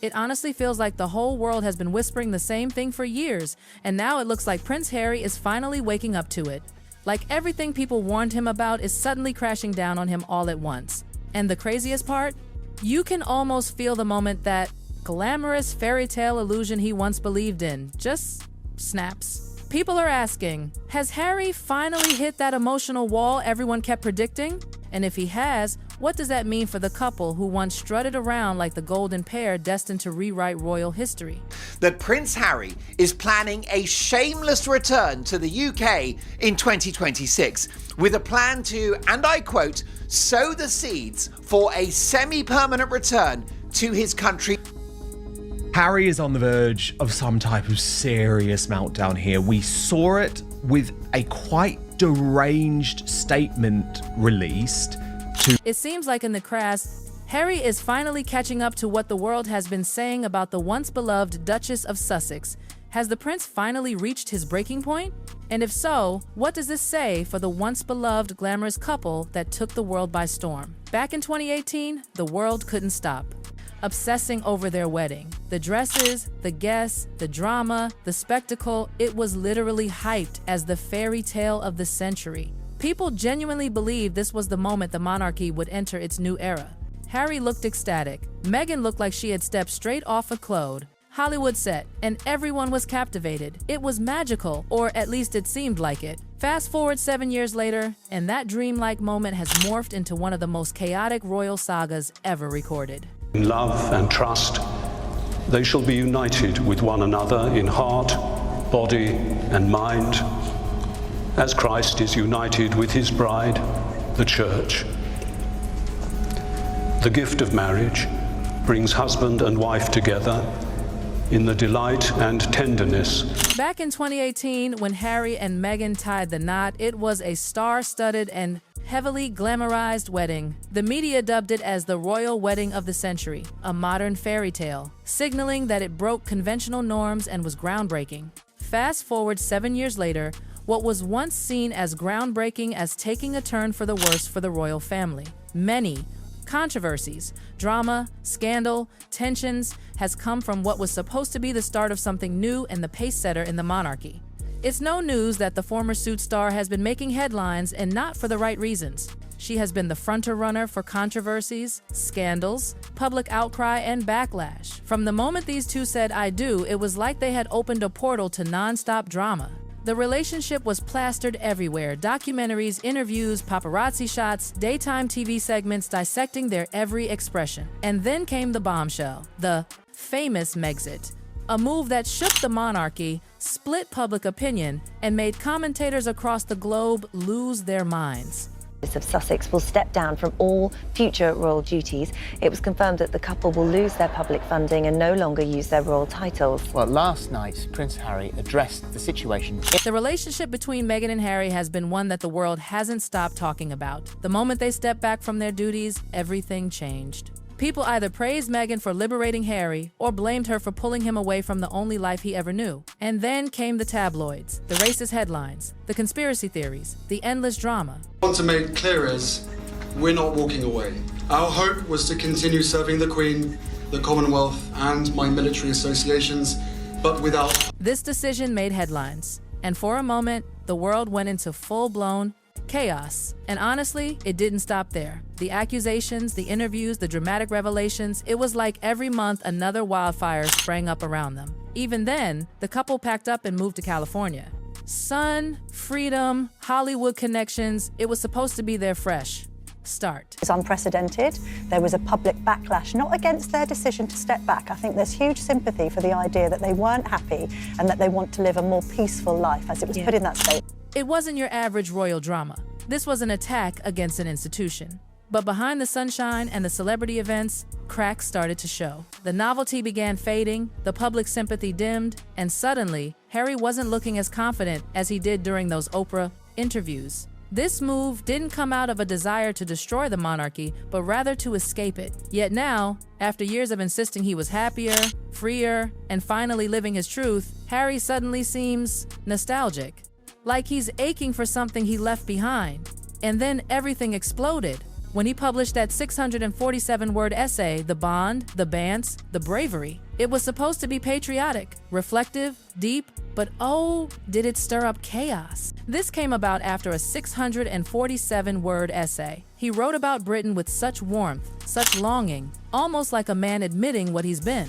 It honestly feels like the whole world has been whispering the same thing for years, and now it looks like Prince Harry is finally waking up to it. Like everything people warned him about is suddenly crashing down on him all at once. And the craziest part? You can almost feel the moment that glamorous fairy tale illusion he once believed in just snaps. People are asking, has Harry finally hit that emotional wall everyone kept predicting? And if he has, what does that mean for the couple who once strutted around like the golden pair destined to rewrite royal history? That Prince Harry is planning a shameless return to the UK in 2026 with a plan to, and I quote, sow the seeds for a semi-permanent return to his country. Harry is on the verge of some type of serious meltdown here. We saw it with a quite deranged statement released. It seems like in the crash, Harry is finally catching up to what the world has been saying about the once beloved Duchess of Sussex. Has the prince finally reached his breaking point? And if so, what does this say for the once beloved glamorous couple that took the world by storm? Back in 2018, the world couldn't stop, obsessing over their wedding. The dresses, the guests, the drama, the spectacle, it was literally hyped as the fairy tale of the century. People genuinely believed this was the moment the monarchy would enter its new era. Harry looked ecstatic. Meghan looked like she had stepped straight off a cloud. Hollywood set, and everyone was captivated. It was magical, or at least it seemed like it. Fast forward 7 years later, and that dreamlike moment has morphed into one of the most chaotic royal sagas ever recorded. In love and trust, they shall be united with one another in heart, body, and mind, as Christ is united with his bride, the Church. The gift of marriage brings husband and wife together in the delight and tenderness. Back in 2018, when Harry and Meghan tied the knot, it was a star-studded and heavily glamorized wedding. The media dubbed it as the royal wedding of the century, a modern fairy tale, signaling that it broke conventional norms and was groundbreaking. Fast forward 7 years later, what was once seen as groundbreaking as taking a turn for the worse for the royal family. Many controversies, drama, scandal, tensions has come from what was supposed to be the start of something new and the pace setter in the monarchy. It's no news that the former Suits star has been making headlines, and not for the right reasons. She has been the frontrunner for controversies, scandals, public outcry, and backlash. From the moment these two said "I do," it was like they had opened a portal to non-stop drama. The relationship was plastered everywhere: documentaries, interviews, paparazzi shots, daytime TV segments dissecting their every expression. And then came the bombshell, the famous Mexit, a move that shook the monarchy, split public opinion, and made commentators across the globe lose their minds. Of Sussex will step down from all future royal duties. It was confirmed that the couple will lose their public funding and no longer use their royal titles. Well, last night, Prince Harry addressed the situation. The relationship between Meghan and Harry has been one that the world hasn't stopped talking about. The moment they stepped back from their duties, everything changed. People either praised Meghan for liberating Harry or blamed her for pulling him away from the only life he ever knew. And then came the tabloids, the racist headlines, the conspiracy theories, the endless drama. What I want to make clear is, we're not walking away. Our hope was to continue serving the Queen, the Commonwealth, and my military associations, but without... This decision made headlines, and for a moment, the world went into full-blown chaos. And honestly, it didn't stop there. The accusations, the interviews, the dramatic revelations, it was like every month another wildfire sprang up around them. Even then, the couple packed up and moved to California. Sun, freedom, Hollywood connections, it was supposed to be their fresh start. It's unprecedented. There was a public backlash, not against their decision to step back. I think there's huge sympathy for the idea that they weren't happy and that they want to live a more peaceful life, as it was put in that statement. It wasn't your average royal drama. This was an attack against an institution. But behind the sunshine and the celebrity events, cracks started to show. The novelty began fading, the public sympathy dimmed, and suddenly, Harry wasn't looking as confident as he did during those Oprah interviews. This move didn't come out of a desire to destroy the monarchy, but rather to escape it. Yet now, after years of insisting he was happier, freer, and finally living his truth, Harry suddenly seems nostalgic. Like he's aching for something he left behind. And then everything exploded. when he published that 647-word essay, The Bond, the Bants, the Bravery. It was supposed to be patriotic, reflective, deep, but oh, did it stir up chaos. This came about after a 647-word essay. He wrote about Britain with such warmth, such longing, almost like a man admitting what he's been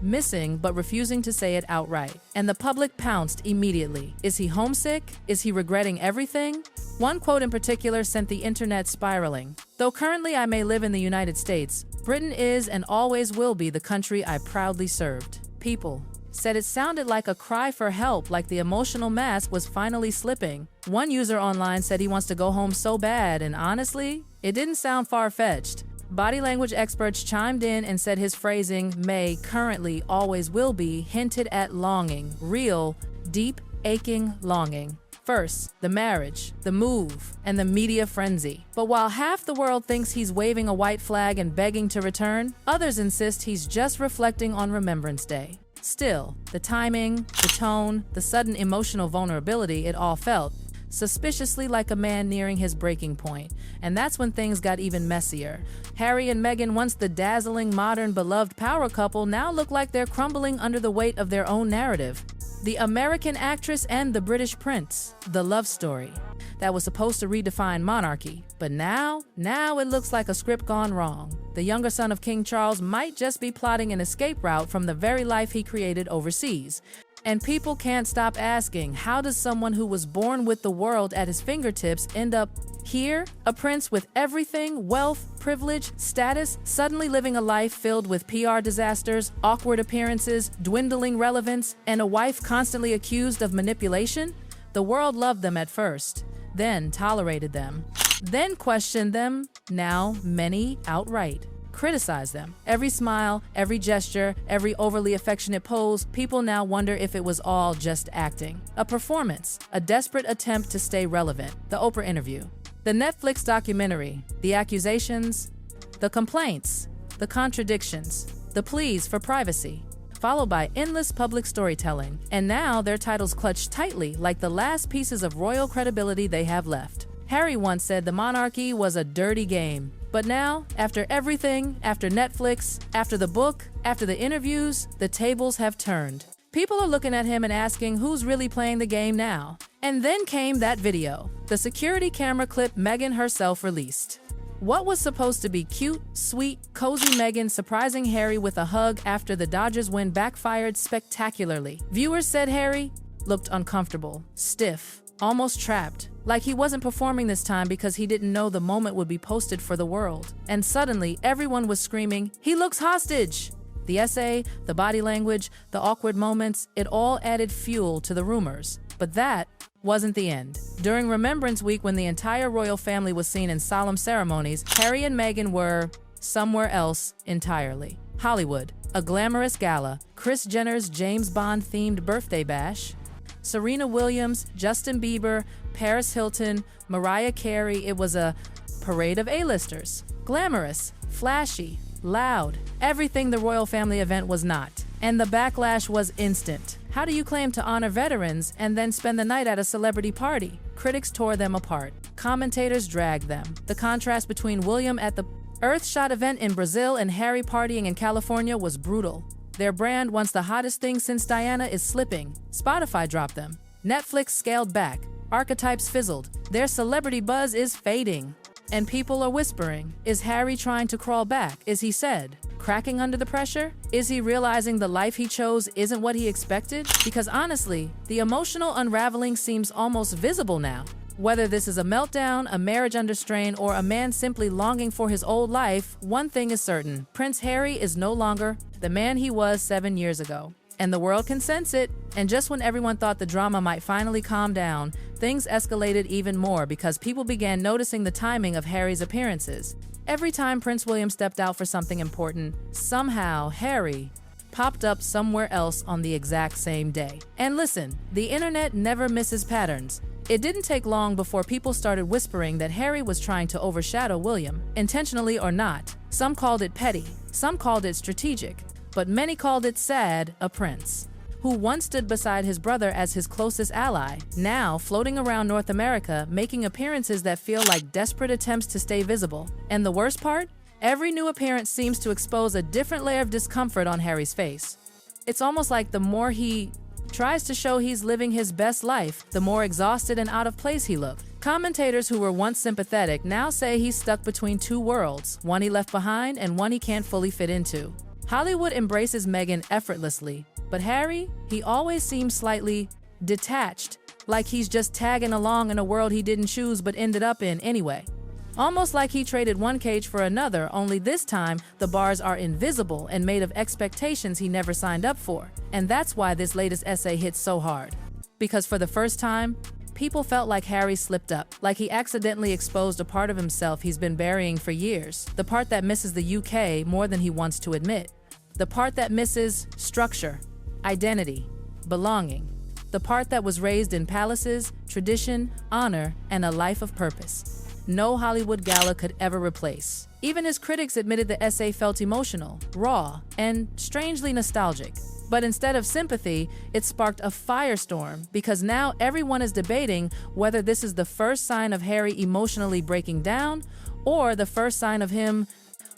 missing but refusing to say it outright. And the public pounced immediately. Is he homesick? Is he regretting everything? One quote in particular sent the internet spiraling. Though currently I may live in the United States, Britain is and always will be the country I proudly served. People said it sounded like a cry for help, like the emotional mask was finally slipping. One user online said he wants to go home so bad, and honestly, it didn't sound far-fetched. Body language experts chimed in and said his phrasing, may, currently, always will be, hinted at longing, real, deep, aching longing. First, the marriage, the move, and the media frenzy. But while half the world thinks he's waving a white flag and begging to return, others insist he's just reflecting on Remembrance Day. Still, the timing, the tone, the sudden emotional vulnerability, it all felt suspiciously like a man nearing his breaking point. And that's when things got even messier. Harry and Meghan, once the dazzling, modern, beloved power couple, now look like they're crumbling under the weight of their own narrative. The American actress and the British prince, the love story that was supposed to redefine monarchy. But now it looks like a script gone wrong. The younger son of King Charles might just be plotting an escape route from the very life he created overseas. And people can't stop asking, how does someone who was born with the world at his fingertips end up here? A prince with everything, wealth, privilege, status, suddenly living a life filled with PR disasters, awkward appearances, dwindling relevance, and a wife constantly accused of manipulation? The world loved them at first, then tolerated them, then questioned them, now many outright criticize them. Every smile, every gesture, every overly affectionate pose, people now wonder if it was all just acting. A performance, a desperate attempt to stay relevant. The Oprah interview, the Netflix documentary, the accusations, the complaints, the contradictions, the pleas for privacy, followed by endless public storytelling. And now their titles clutch tightly like the last pieces of royal credibility they have left. Harry once said the monarchy was a dirty game. But now, after everything, after Netflix, after the book, after the interviews, the tables have turned. People are looking at him and asking who's really playing the game now. And then came that video, the security camera clip Meghan herself released. What was supposed to be cute, sweet, cozy Meghan surprising Harry with a hug after the Dodgers win backfired spectacularly. Viewers said Harry looked uncomfortable, stiff, almost trapped. Like he wasn't performing this time because he didn't know the moment would be posted for the world. And suddenly, everyone was screaming, "He looks hostage!" The essay, the body language, the awkward moments, it all added fuel to the rumors. But that wasn't the end. During Remembrance Week, when the entire royal family was seen in solemn ceremonies, Harry and Meghan were somewhere else entirely. Hollywood, a glamorous gala, Kris Jenner's James Bond-themed birthday bash, Serena Williams, Justin Bieber, Paris Hilton, Mariah Carey. It was a parade of A-listers. Glamorous, flashy, loud. Everything the royal family event was not. And the backlash was instant. How do you claim to honor veterans and then spend the night at a celebrity party? Critics tore them apart. Commentators dragged them. The contrast between William at the Earthshot event in Brazil and Harry partying in California was brutal. Their brand, once the hottest thing since Diana, is slipping. Spotify dropped them. Netflix scaled back. Archetypes fizzled. Their celebrity buzz is fading. And people are whispering, is Harry trying to crawl back? Is he said, cracking under the pressure? Is he realizing the life he chose isn't what he expected? Because honestly, the emotional unraveling seems almost visible now. Whether this is a meltdown, a marriage under strain, or a man simply longing for his old life, one thing is certain. Prince Harry is no longer the man he was 7 years ago. And the world can sense it. And just when everyone thought the drama might finally calm down, things escalated even more because people began noticing the timing of Harry's appearances. Every time Prince William stepped out for something important, somehow Harry popped up somewhere else on the exact same day. And listen, the internet never misses patterns. It didn't take long before people started whispering that Harry was trying to overshadow William, intentionally or not. Some called it petty, some called it strategic, but many called it sad, a prince. who once stood beside his brother as his closest ally, now floating around North America, making appearances that feel like desperate attempts to stay visible. And the worst part? Every new appearance seems to expose a different layer of discomfort on Harry's face. It's almost like the more he tries to show he's living his best life, the more exhausted and out of place he looks. Commentators who were once sympathetic now say he's stuck between two worlds, one he left behind and one he can't fully fit into. Hollywood embraces Meghan effortlessly, but Harry, he always seems slightly detached, like he's just tagging along in a world he didn't choose but ended up in anyway. Almost like he traded one cage for another, only this time the bars are invisible and made of expectations he never signed up for. And that's why this latest essay hits so hard. Because for the first time, people felt like Harry slipped up, like he accidentally exposed a part of himself he's been burying for years, the part that misses the UK more than he wants to admit, the part that misses structure, identity, belonging, the part that was raised in palaces, tradition, honor, and a life of purpose. No Hollywood gala could ever replace. Even his critics admitted the essay felt emotional, raw, and strangely nostalgic. But instead of sympathy, it sparked a firestorm because now everyone is debating whether this is the first sign of Harry emotionally breaking down or the first sign of him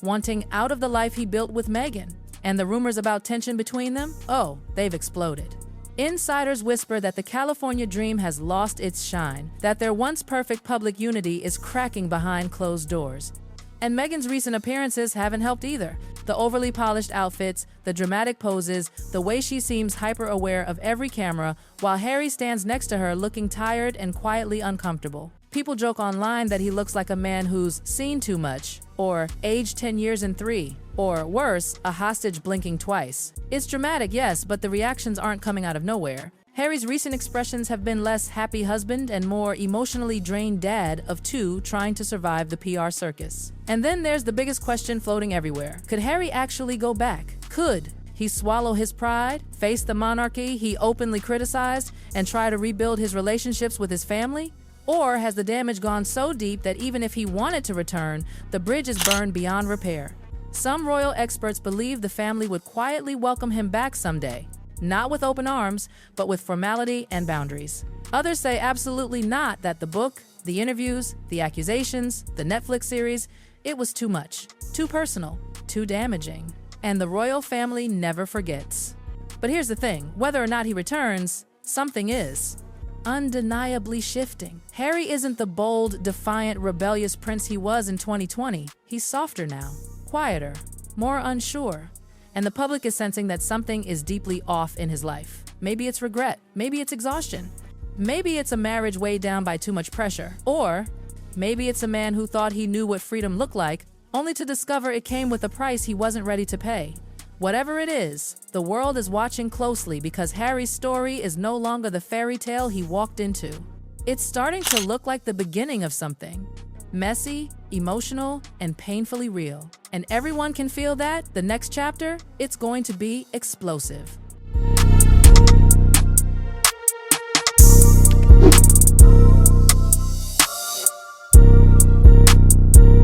wanting out of the life he built with Meghan. And the rumors about tension between them? Oh, they've exploded. Insiders whisper that the California dream has lost its shine, that their once perfect public unity is cracking behind closed doors. And Meghan's recent appearances haven't helped either. The overly polished outfits, the dramatic poses, the way she seems hyper-aware of every camera, while Harry stands next to her looking tired and quietly uncomfortable. People joke online that he looks like a man who's seen too much, or aged 10 years in 3, or worse, a hostage blinking twice. It's dramatic, yes, but the reactions aren't coming out of nowhere. Harry's recent expressions have been less happy husband and more emotionally drained dad of two trying to survive the PR circus. And then there's the biggest question floating everywhere. Could Harry actually go back? Could he swallow his pride, face the monarchy he openly criticized, and try to rebuild his relationships with his family? Or has the damage gone so deep that even if he wanted to return, the bridge is burned beyond repair? Some royal experts believe the family would quietly welcome him back someday. Not with open arms, but with formality and boundaries. Others say absolutely not, that the book, the interviews, the accusations, the Netflix series, it was too much, too personal, too damaging. And the royal family never forgets. But here's the thing, whether or not he returns, something is undeniably shifting. Harry isn't the bold, defiant, rebellious prince he was in 2020. He's softer now, quieter, more unsure. And the public is sensing that something is deeply off in his life. Maybe it's regret, maybe it's exhaustion, maybe it's a marriage weighed down by too much pressure, or maybe it's a man who thought he knew what freedom looked like, only to discover it came with a price he wasn't ready to pay. Whatever it is, the world is watching closely because Harry's story is no longer the fairy tale he walked into. It's starting to look like the beginning of something. Messy, emotional, and painfully real. And everyone can feel that the next chapter, it's going to be explosive.